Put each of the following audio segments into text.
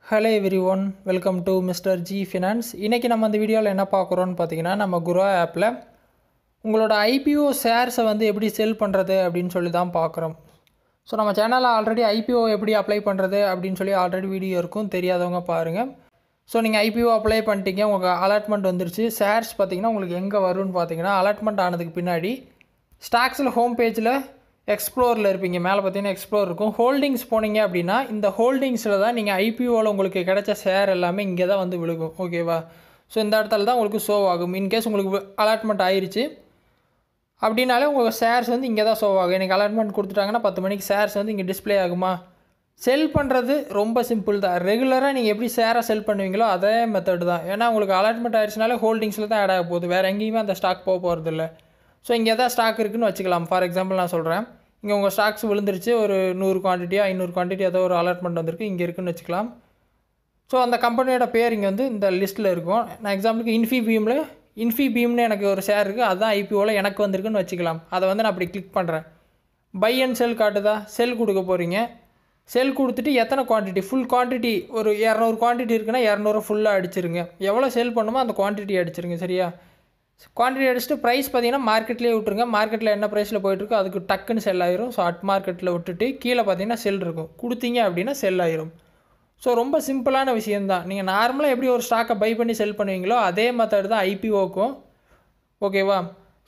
Hello everyone, welcome to Mr. G Finance. இன்னைக்கு நம்ம இந்த வீடியோல என்ன பார்க்கறோம்னு பாத்தீங்கன்னா நம்ம குரோ ஆப்ல உங்களோட IPO ஷேர்ஸ் வந்து எப்படி செல் பண்றது அப்படினு சொல்லி தான் பார்க்கறோம். சோ நம்ம சேனல்ல ஆல்ரெடி IPO எப்படி அப்ளை பண்றது அப்படினு சொல்லி ஆல்ரெடி வீடியோ இருக்கும், தெரியாதவங்க பாருங்க. சோ நீங்க IPO அப்ளை பண்ணிட்டீங்க, உங்க அலாட்மென்ட் வந்துருச்சு. ஷேர்ஸ் பாத்தீங்கன்னா உங்களுக்கு எங்க வரும்னு பாத்தீங்கன்னா அலாட்மென்ட் ஆனதுக்கு பின்னாடி ஸ்டாக்ஸ்ல ஹோம் பேஜ்ல எக்ஸ்ப்ளோர்ல இருப்பீங்க. மேலே பார்த்தீங்கன்னா எக்ஸ்ப்ளோர் இருக்கும். ஹோல்டிங்ஸ் போனீங்க அப்படின்னா இந்த ஹோல்டிங்ஸில் தான் நீங்கள் ஐபிஓவில் உங்களுக்கு கிடைச்ச ஷேர் எல்லாமே இங்கே தான் வந்து விழுகும். ஓகேவா? ஸோ இந்த இடத்துல தான் உங்களுக்கு ஷோ ஆகும். இன்கேஸ் உங்களுக்கு அலாட்மெண்ட் ஆயிடுச்சு அப்படின்னாலே உங்கள் ஷேர்ஸ் வந்து இங்கே தான் ஷோ ஆகும். எனக்கு அலாட்மெண்ட் கொடுத்துட்டாங்கன்னா 10 மணிக்கு ஷேர்ஸ் வந்து இங்கே டிஸ்பிளே ஆகுமா? செல் பண்ணுறது ரொம்ப சிம்பிள் தான். ரெகுலராக நீங்கள் எப்படி ஷேரை செல் பண்ணுவீங்களோ அதே மெத்தட் தான். ஏன்னா உங்களுக்கு அலாட்மெண்ட் ஆயிடுச்சுனாலே ஹோல்டிங்ஸில் தான் ஆட் ஆக போகுது, வேறு எங்கேயுமே அந்த ஸ்டாக் போக போகிறதில்ல. ஸோ இங்கே எதாவது ஸ்டாக் இருக்குதுன்னு வச்சுக்கலாம். ஃபார் எக்ஸாம்பிள் நான் சொல்கிறேன், இங்கே உங்கள் ஸ்டாக்ஸ் விழுந்துருச்சு, ஒரு 100 குவான்டிட்டியா 500 குவான்டிட்டி ஏதோ ஒரு அலாட்மெண்ட் வந்திருக்கு, இங்கே இருக்குதுன்னு வச்சுக்கலாம். ஸோ அந்த கம்பெனியோட பேர் இங்கே வந்து இந்த லிஸ்ட்டில் இருக்கும். நான் எக்ஸாம்பிளுக்கு இன்ஃபிபீம்னு எனக்கு ஒரு ஷேர் இருக்குது, அதுதான் ஐபிஓவில் எனக்கு வந்திருக்குன்னு வச்சுக்கலாம். அதை வந்து நான் அப்படி கிளிக் பண்ணுறேன். By and sell காட்டுதா? செல் கொடுக்க போகிறீங்க. செல் கொடுத்துட்டு எத்தனை குவான்டிட்டி, ஃபுல் குவான்டிட்டி ஒரு 200 குவான்டிட்டி இருக்குன்னா 200 ஃபுல்லாக அடிச்சிருங்க. எவ்வளோ செல் பண்ணுமோ அந்த குவான்டிட்டி அடிச்சிருங்க. சரியா? குவான்டிட்டி அடிச்சுட்டு ப்ரைஸ் பார்த்தீங்கன்னா மார்க்கெட்லேயே விட்டுருங்க. மார்க்கெட்டில் என்ன ப்ரைஸில் போயிட்டுருக்கோ அதுக்கு டக்குன்னு செல் ஆயிரும். ஸோ அட் மார்க்கெட்டில் விட்டுட்டு கீழே பார்த்தீங்கன்னா செல் இருக்கும், கொடுத்தீங்க அப்படின்னா செல் ஆயிரும். ஸோ ரொம்ப சிம்பிளான விஷயந்தான். நீங்கள் நார்மலாக எப்படி ஒரு ஸ்டாக்கை பை பண்ணி செல் பண்ணுவீங்களோ அதே மெத்தட் தான் ஐபிஓக்கும். ஓகேவா?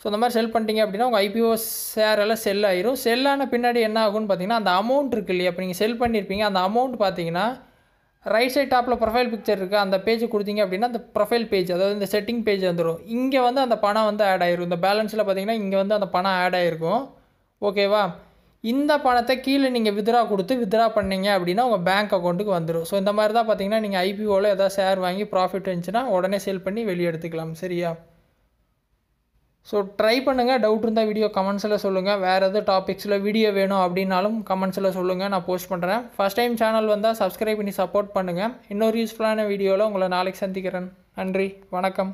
ஸோ இந்த மாதிரி செல் பண்ணிட்டீங்க அப்படின்னா உங்கள் ஐபிஓ ஷேர் எல்லாம் செல் ஆயிரும். செல்லான பின்னாடி என்ன ஆகும்னு பார்த்தீங்கன்னா அந்த அமௌண்ட் இருக்குது இல்லையா, இப்போ நீங்கள் செல் பண்ணியிருப்பீங்க, அந்த அமௌண்ட் பார்த்தீங்கன்னா ரைட் சைட் டாப்பில் ப்ரொஃபைல் பிக்சர் இருக்குது, அந்த பேஜ் கொடுத்தீங்க அப்படின்னா அந்த ப்ரொஃபைல் பேஜ், அதாவது இந்த செட்டிங் பேஜ் வந்துடும். இங்கே வந்து அந்த பணம் வந்து ஆட் ஆயிரும். இந்த பேலன்ஸில் பார்த்தீங்கன்னா இங்கே வந்து அந்த பணம் ஆட் ஆகிருக்கும். ஓகேவா? இந்த பணத்தை கீழே நீங்கள் வித்ரா கொடுத்து வித்ரா பண்ணீங்க அப்படின்னா உங்கள் பேங்க் அக்கௌண்ட்டுக்கு வந்துடும். ஸோ இந்த மாதிரி தான் பார்த்தீங்கன்னா நீங்கள் ஐபிஓவில் ஏதாவது ஷேர் வாங்கி ப்ராஃபிட் இருந்துச்சுன்னா உடனே சேல் பண்ணி வெளியே எடுத்துக்கலாம். சரியா? ஸோ ட்ரை பண்ணுங்கள். டவுட் இருந்தால் வீடியோ கமெண்ட்ஸில் சொல்லுங்கள். வேறு எதுவும் டாபிக்ஸில் வீடியோ வேணும் அப்படின்னாலும் கமெண்ட்ஸில் சொல்லுங்கள், நான் போஸ்ட் பண்ணுறேன். ஃபஸ்ட் டைம் சேனல் வந்தால் சப்ஸ்கிரைப் பண்ணி சப்போர்ட் பண்ணுங்கள். இன்னொரு யூஸ்ஃபுல்லான வீடியோவில் உங்களை நாளைக்கு சந்திக்கிறேன். நன்றி, வணக்கம்.